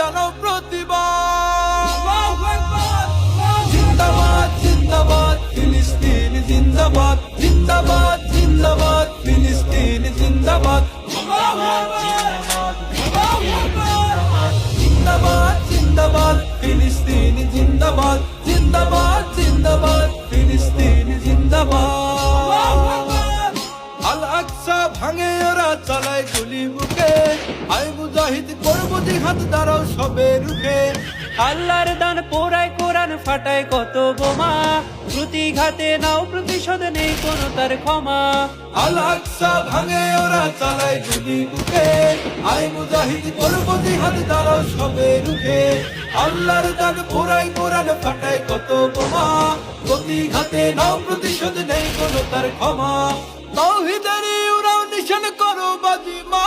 জানাও প্রতিবাদ। জিন্দাবাদ জিন্দাবাদ ফিলিস্তিন জিন্দাবাদ, জিন্দাবাদ জিন্দাবাদ ফিলিস্তিন জিন্দাবাদ, জিন্দাবাদ জিন্দাবাদ ফিলিস্তিন জিন্দাবাদ, জিন্দাবাদ জিন্দাবাদ ফিলিস্তিন জিন্দাবাদ। আল আকসা ভাঙে ওরা চালায় গুলি বুকে, আই মুজাহিদ করবো জিহাদ দাঁড়াও সবে রুখে। আল্লাহর দান পোড়ায় কোরআন ফাটায় কত বোমা, প্রতিঘাতে নাও প্রতিশোধ নেই কোনো তার ক্ষমা। আল আকসা ভাঙে ওরা চালায় গুলি বুকে, আই মুজাহিদ করবো জিহাদ দাঁড়াও সবে রুখে। আল্লাহর দান পোড়ায় কোরআন ফাটায় কত বোমা, প্রতিঘাতে নাও প্রতিশোধ নেই কোনো তার ক্ষমা। তাওহীদের উড়াও নিশান করো বাজিমা,